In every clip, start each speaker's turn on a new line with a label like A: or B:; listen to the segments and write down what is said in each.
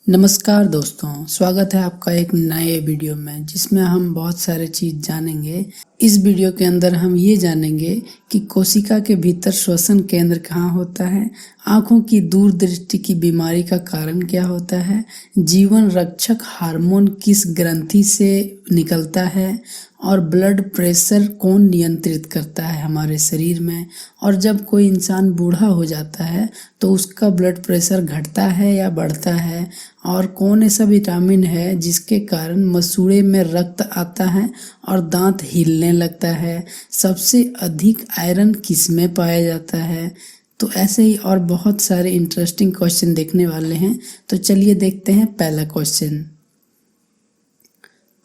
A: नमस्कार दोस्तों, स्वागत है आपका एक नए वीडियो में जिसमें हम बहुत सारे चीज़ जानेंगे। इस वीडियो के अंदर हम ये जानेंगे कि कोशिका के भीतर श्वसन केंद्र कहाँ होता है, आँखों की दूरदृष्टि की बीमारी का कारण क्या होता है, जीवन रक्षक हार्मोन किस ग्रंथि से निकलता है और ब्लड प्रेशर कौन नियंत्रित करता है हमारे शरीर में, और जब कोई इंसान बूढ़ा हो जाता है तो उसका ब्लड प्रेशर घटता है या बढ़ता है, और कौन ऐसा विटामिन है जिसके कारण मसूड़े में रक्त आता है और दांत हिलने लगता है, सबसे अधिक आयरन किस में पाया जाता है। तो ऐसे ही और बहुत सारे इंटरेस्टिंग क्वेश्चन देखने वाले हैं। तो चलिए देखते हैं पहला क्वेश्चन।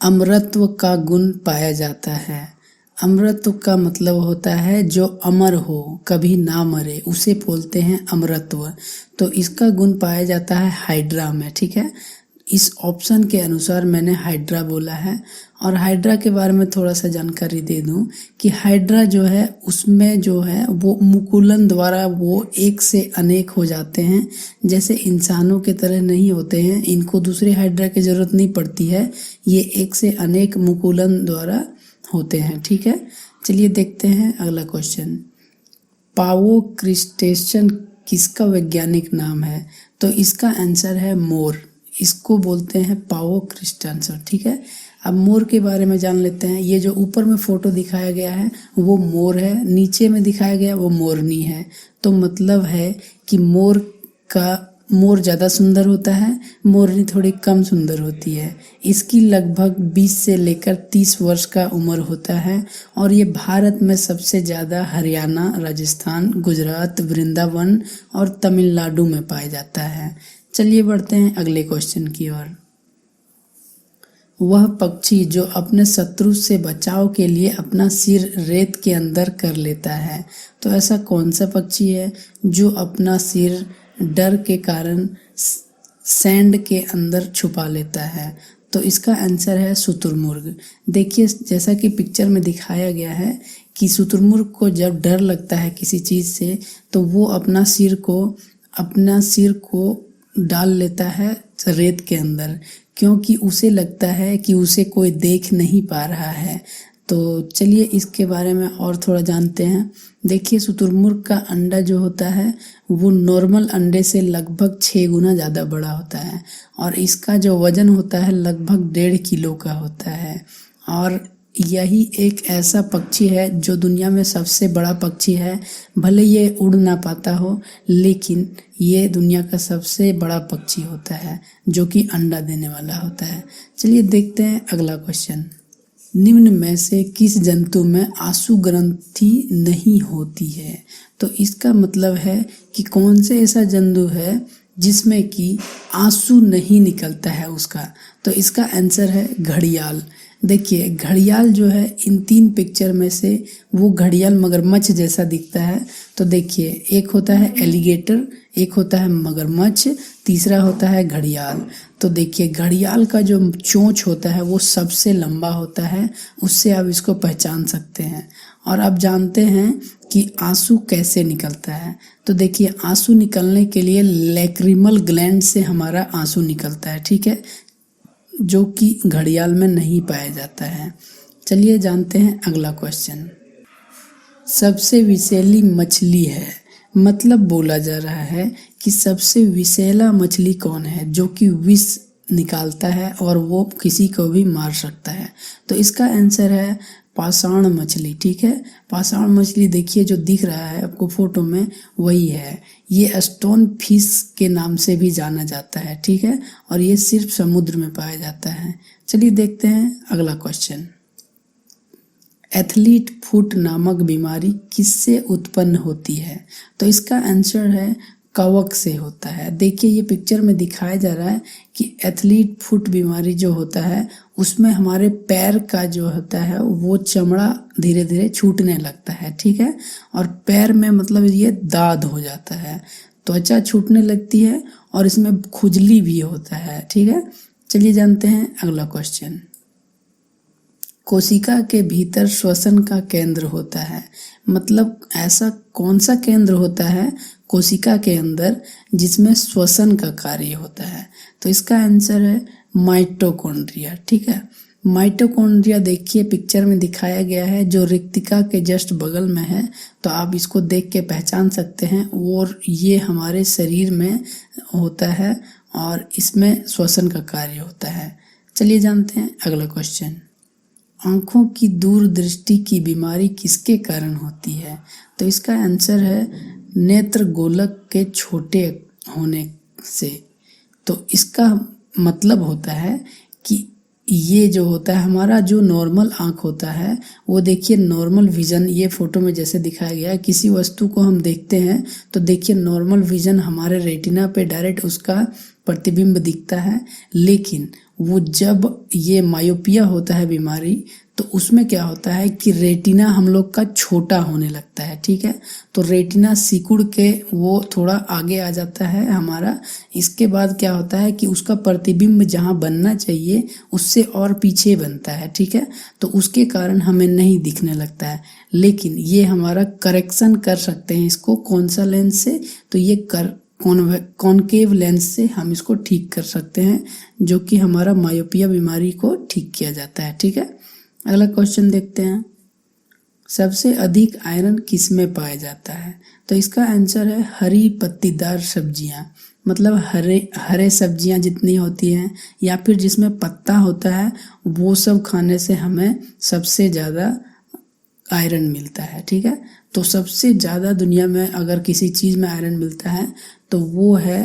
A: अमरत्व का गुण पाया जाता है। अमरत्व का मतलब होता है जो अमर हो, कभी ना मरे, उसे बोलते हैं अमरत्व। तो इसका गुण पाया जाता है हाइड्रा में। ठीक है, इस ऑप्शन के अनुसार मैंने हाइड्रा बोला है। और हाइड्रा के बारे में थोड़ा सा जानकारी दे दूं कि हाइड्रा जो है उसमें जो है वो मुकुलन द्वारा वो एक से अनेक हो जाते हैं। जैसे इंसानों के तरह नहीं होते हैं, इनको दूसरे हाइड्रा की जरूरत नहीं पड़ती है, ये एक से अनेक मुकुलन द्वारा होते हैं। ठीक है, चलिए देखते हैं अगला क्वेश्चन। पावो क्रिस्टेशन किसका वैज्ञानिक नाम है? तो इसका आंसर है मोर। इसको बोलते हैं पावो क्रिस्टेंसन। ठीक है, अब मोर के बारे में जान लेते हैं। ये जो ऊपर में फोटो दिखाया गया है वो मोर है, नीचे में दिखाया गया वो मोरनी है। तो मतलब है कि मोर ज़्यादा सुंदर होता है, मोरनी थोड़ी कम सुंदर होती है। इसकी लगभग 20 से लेकर 30 वर्ष का उम्र होता है और ये भारत में सबसे ज़्यादा हरियाणा, राजस्थान, गुजरात, वृंदावन और तमिलनाडु में पाया जाता है। चलिए बढ़ते हैं अगले क्वेश्चन की ओर। वह पक्षी जो अपने शत्रु से बचाव के लिए अपना सिर रेत के अंदर कर लेता है। तो ऐसा कौन सा पक्षी है जो अपना सिर डर के कारण सैंड के अंदर छुपा लेता है? तो इसका आंसर है शुतुरमुर्ग। देखिए, जैसा कि पिक्चर में दिखाया गया है कि शुतुरमुर्ग को जब डर लगता है किसी चीज़ से तो वो अपना सिर को डाल लेता है रेत के अंदर, क्योंकि उसे लगता है कि उसे कोई देख नहीं पा रहा है। तो चलिए इसके बारे में और थोड़ा जानते हैं। देखिए, शुतुरमुर्ग का अंडा जो होता है वो नॉर्मल अंडे से लगभग 6 गुना ज़्यादा बड़ा होता है और इसका जो वजन होता है लगभग 1.5 किलो का होता है। और यही एक ऐसा पक्षी है जो दुनिया में सबसे बड़ा पक्षी है। भले ये उड़ ना पाता हो, लेकिन ये दुनिया का सबसे बड़ा पक्षी होता है जो कि अंडा देने वाला होता है। चलिए देखते हैं अगला क्वेश्चन। निम्न में से किस जंतु में आंसू ग्रंथि नहीं होती है? तो इसका मतलब है कि कौन से ऐसा जंतु है जिसमें कि आंसू नहीं निकलता है उसका। तो इसका आंसर है घड़ियाल। देखिए, घड़ियाल जो है इन 3 पिक्चर में से वो घड़ियाल मगरमच्छ जैसा दिखता है। तो देखिए, एक होता है एलिगेटर, एक होता है मगरमच्छ, तीसरा होता है घड़ियाल। तो देखिए, घड़ियाल का जो चोंच होता है वो सबसे लंबा होता है, उससे आप इसको पहचान सकते हैं। और आप जानते हैं कि आंसू कैसे निकलता है। तो देखिए, आंसू निकलने के लिए लैक्रिमल ग्लैंड से हमारा आंसू निकलता है। ठीक है, जो कि घड़ियाल में नहीं पाया जाता है। चलिए जानते हैं अगला क्वेश्चन। सबसे विषैली मछली है, मतलब बोला जा रहा है कि सबसे विषैला मछली कौन है जो कि विष निकालता है और वो किसी को भी मार सकता है? तो इसका आंसर है पाषाण मछली। ठीक है, पाषाण मछली देखिए जो दिख रहा है आपको फोटो में वही है। ये स्टोन फिश के नाम से भी जाना जाता है। ठीक है, और ये सिर्फ समुद्र में पाया जाता है। चलिए देखते हैं अगला क्वेश्चन। एथलीट फुट नामक बीमारी किससे उत्पन्न होती है? तो इसका आंसर है कवक से होता है। देखिए, ये पिक्चर में दिखाया जा रहा है कि एथलीट फुट बीमारी जो होता है उसमें हमारे पैर का जो होता है वो चमड़ा धीरे धीरे छूटने लगता है। ठीक है, और पैर में मतलब ये दाद हो जाता है, त्वचा छूटने लगती है और इसमें खुजली भी होता है। ठीक है, चलिए जानते हैं अगला क्वेश्चन। कोशिका के भीतर श्वसन का केंद्र होता है, मतलब ऐसा कौन सा केंद्र होता है कोशिका के अंदर जिसमें श्वसन का कार्य होता है। तो इसका आंसर है माइटोकॉन्ड्रिया। ठीक है, माइटोकॉन्ड्रिया देखिए पिक्चर में दिखाया गया है, जो रिक्तिका के जस्ट बगल में है। तो आप इसको देख के पहचान सकते हैं, और ये हमारे शरीर में होता है और इसमें श्वसन का कार्य होता है। चलिए जानते हैं अगला क्वेश्चन। आँखों की दूरदृष्टि की बीमारी किसके कारण होती है? तो इसका आंसर है नेत्र गोलक के छोटे होने से। तो इसका मतलब होता है कि ये जो होता है हमारा जो नॉर्मल आँख होता है, वो देखिए नॉर्मल विज़न, ये फोटो में जैसे दिखाया गया है, किसी वस्तु को हम देखते हैं तो देखिए नॉर्मल विज़न हमारे रेटिना पे डायरेक्ट उसका प्रतिबिंब दिखता है। लेकिन वो जब ये मायोपिया होता है बीमारी, तो उसमें क्या होता है कि रेटिना हम लोग का छोटा होने लगता है। ठीक है, तो रेटिना सिकुड़ के वो थोड़ा आगे आ जाता है हमारा। इसके बाद क्या होता है कि उसका प्रतिबिंब जहाँ बनना चाहिए उससे और पीछे बनता है। ठीक है, तो उसके कारण हमें नहीं दिखने लगता है। लेकिन ये हमारा करेक्शन कर सकते हैं इसको कौन सा लेंस से? तो ये कॉनकेव लेंस से हम इसको ठीक कर सकते हैं, जो कि हमारा मायोपिया बीमारी को ठीक किया जाता है। ठीक है, अगला क्वेश्चन देखते हैं। सबसे अधिक आयरन किस में पाया जाता है? तो इसका आंसर है हरी पत्तीदार सब्जियां, मतलब हरे सब्जियां जितनी होती हैं या फिर जिसमें पत्ता होता है, वो सब खाने से हमें सबसे ज़्यादा आयरन मिलता है। ठीक है, तो सबसे ज़्यादा दुनिया में अगर किसी चीज़ में आयरन मिलता है तो वो है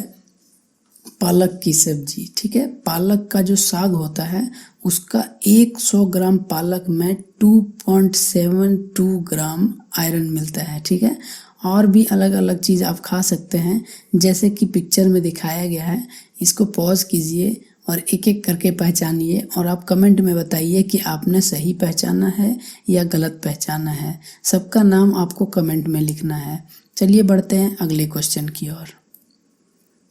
A: पालक की सब्जी। ठीक है, पालक का जो साग होता है उसका 100 ग्राम पालक में 2.72 ग्राम आयरन मिलता है। ठीक है, और भी अलग अलग चीज़ आप खा सकते हैं, जैसे कि पिक्चर में दिखाया गया है। इसको पॉज कीजिए और एक एक करके पहचानिए, और आप कमेंट में बताइए कि आपने सही पहचाना है या गलत पहचाना है। सबका नाम आपको कमेंट में लिखना है। चलिए बढ़ते हैं अगले क्वेश्चन की ओर।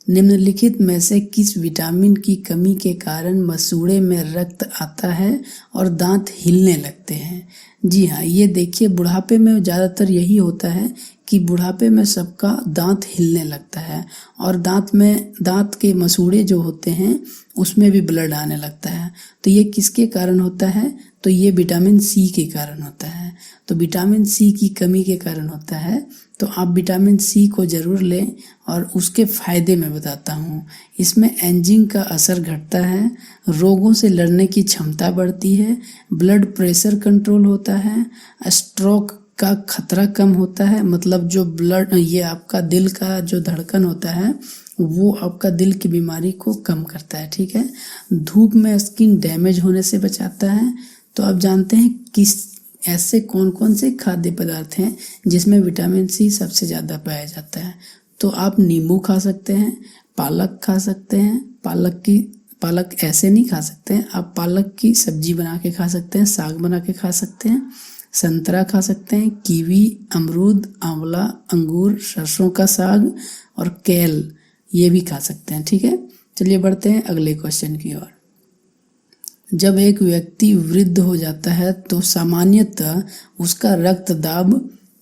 A: निम्नलिखित में से किस विटामिन की कमी के कारण मसूड़े में रक्त आता है और दांत हिलने लगते हैं? जी हाँ, ये देखिए बुढ़ापे में ज़्यादातर यही होता है कि बुढ़ापे में सबका दांत हिलने लगता है, और दांत के मसूड़े जो होते हैं उसमें भी ब्लड आने लगता है। तो ये किसके कारण होता है? तो ये विटामिन सी के कारण होता है। तो विटामिन सी की कमी के कारण होता है। तो आप विटामिन सी को ज़रूर लें, और उसके फ़ायदे मैं बताता हूँ। इसमें एंजाइम का असर घटता है, रोगों से लड़ने की क्षमता बढ़ती है, ब्लड प्रेशर कंट्रोल होता है, स्ट्रोक का खतरा कम होता है, मतलब जो ये आपका दिल का जो धड़कन होता है वो आपका दिल की बीमारी को कम करता है। ठीक है, धूप में स्किन डैमेज होने से बचाता है। तो आप जानते हैं किस ऐसे कौन कौन से खाद्य पदार्थ हैं जिसमें विटामिन सी सबसे ज़्यादा पाया जाता है? तो आप नींबू खा सकते हैं, पालक खा सकते हैं। पालक ऐसे नहीं खा सकते हैं, आप पालक की सब्जी बना के खा सकते हैं, साग बना के खा सकते हैं, संतरा खा सकते हैं, कीवी, अमरूद, आंवला, अंगूर, सरसों का साग और केल ये भी खा सकते हैं। ठीक है, चलिए बढ़ते हैं अगले क्वेश्चन की ओर। जब एक व्यक्ति वृद्ध हो जाता है तो सामान्यतः उसका रक्त दाब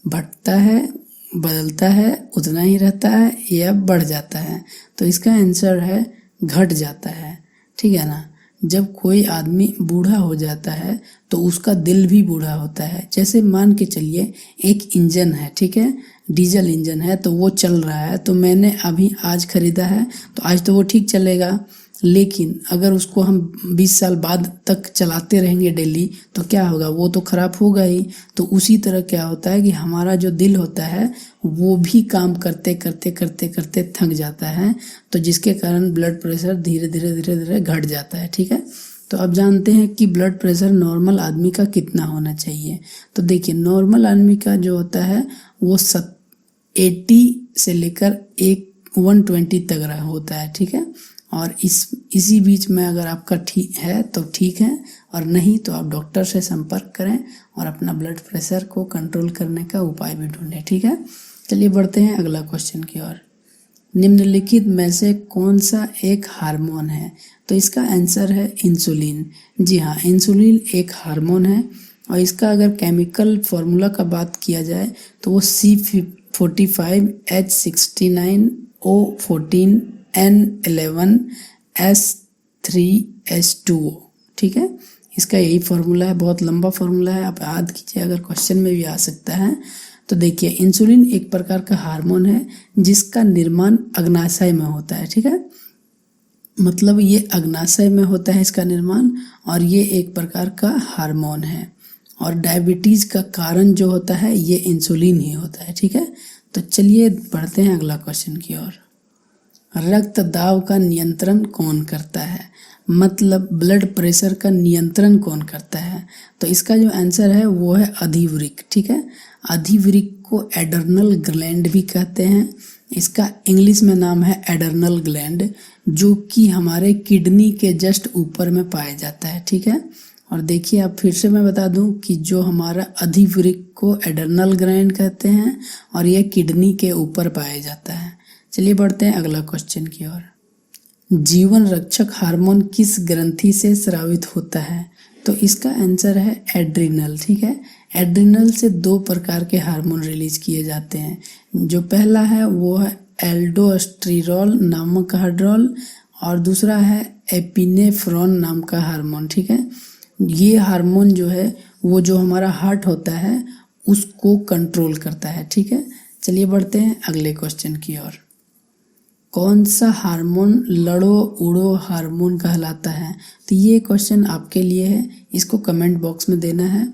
A: घटता है, बदलता है, उतना ही रहता है या बढ़ जाता है? तो इसका आंसर है घट जाता है। ठीक है ना, जब कोई आदमी बूढ़ा हो जाता है तो उसका दिल भी बूढ़ा होता है। जैसे मान के चलिए एक इंजन है, ठीक है, डीजल इंजन है, तो वो चल रहा है, तो मैंने अभी आज खरीदा है तो आज तो वो ठीक चलेगा। लेकिन अगर उसको हम 20 साल बाद तक चलाते रहेंगे डेली, तो क्या होगा? वो तो खराब होगा ही। तो उसी तरह क्या होता है कि हमारा जो दिल होता है वो भी काम करते करते करते करते थक जाता है, तो जिसके कारण ब्लड प्रेशर धीरे धीरे घट जाता है। ठीक है, तो अब जानते हैं कि ब्लड प्रेशर नॉर्मल आदमी का कितना होना चाहिए। तो देखिए नॉर्मल आदमी का जो होता है वो 80 से लेकर 120 तक होता है। ठीक है, और इसी बीच में अगर आपका ठीक है तो ठीक है, और नहीं तो आप डॉक्टर से संपर्क करें और अपना ब्लड प्रेशर को कंट्रोल करने का उपाय भी ढूंढें। ठीक है, चलिए बढ़ते हैं अगला क्वेश्चन की ओर। निम्नलिखित में से कौन सा एक हार्मोन है? तो इसका आंसर है इंसुलिन। जी हाँ, इंसुलिन एक हार्मोन है, और इसका अगर केमिकल फॉर्मूला का बात किया जाए तो वो 45 H69 O14 N11 S3H2O। ठीक है, इसका यही फॉर्मूला है, बहुत लंबा फॉर्मूला है, आप याद कीजिए, अगर क्वेश्चन में भी आ सकता है। तो देखिए, इंसुलिन एक प्रकार का हार्मोन है जिसका निर्माण अग्नाशय में होता है। ठीक है, मतलब ये अग्नाशय में होता है इसका निर्माण, और ये एक प्रकार का हार्मोन है। और डायबिटीज़ का कारण जो होता है ये इंसुलिन ही होता है। ठीक है, तो चलिए बढ़ते हैं अगला क्वेश्चन की ओर। रक्त दाब का नियंत्रण कौन करता है, मतलब ब्लड प्रेशर का नियंत्रण कौन करता है? तो इसका जो आंसर है वो है अधिवृक्क। ठीक है, अधिवृक्क को एडर्नल ग्लैंड भी कहते हैं। इसका इंग्लिश में नाम है एडर्नल ग्लैंड, जो कि हमारे किडनी के जस्ट ऊपर में पाया जाता है। ठीक है, और देखिए, अब फिर से मैं बता दूं कि जो हमारा अधिवृक्क को एडर्नल ग्लैंड कहते हैं और ये किडनी के ऊपर पाया जाता है। चलिए बढ़ते हैं अगला क्वेश्चन की ओर। जीवन रक्षक हार्मोन किस ग्रंथि से स्रावित होता है? तो इसका आंसर है एड्रिनल। ठीक है, एड्रिनल से दो प्रकार के हार्मोन रिलीज किए जाते हैं। जो पहला है वो है एल्डोस्टेरोल नामक हार्मोन, और दूसरा है एपिनेफ्रॉन नाम का हार्मोन। ठीक है, ये हार्मोन जो है वो जो हमारा हार्ट होता है उसको कंट्रोल करता है। ठीक है, चलिए बढ़ते हैं अगले क्वेश्चन की ओर। कौन सा हार्मोन लड़ो उड़ो हार्मोन कहलाता है? तो ये क्वेश्चन आपके लिए है, इसको कमेंट बॉक्स में देना है।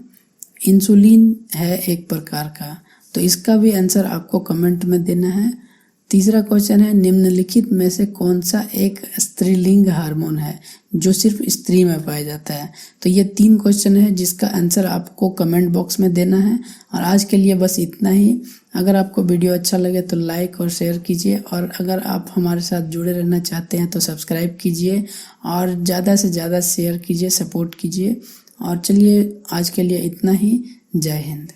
A: इंसुलिन है एक प्रकार का, तो इसका भी आंसर आपको कमेंट में देना है। तीसरा क्वेश्चन है, निम्नलिखित में से कौन सा एक स्त्रीलिंग हार्मोन है जो सिर्फ स्त्री में पाया जाता है? तो ये तीन क्वेश्चन है जिसका आंसर आपको कमेंट बॉक्स में देना है। और आज के लिए बस इतना ही। अगर आपको वीडियो अच्छा लगे तो लाइक और शेयर कीजिए, और अगर आप हमारे साथ जुड़े रहना चाहते हैं तो सब्सक्राइब कीजिए और ज़्यादा से ज़्यादा शेयर कीजिए, सपोर्ट कीजिए। और चलिए आज के लिए इतना ही। जय हिंद।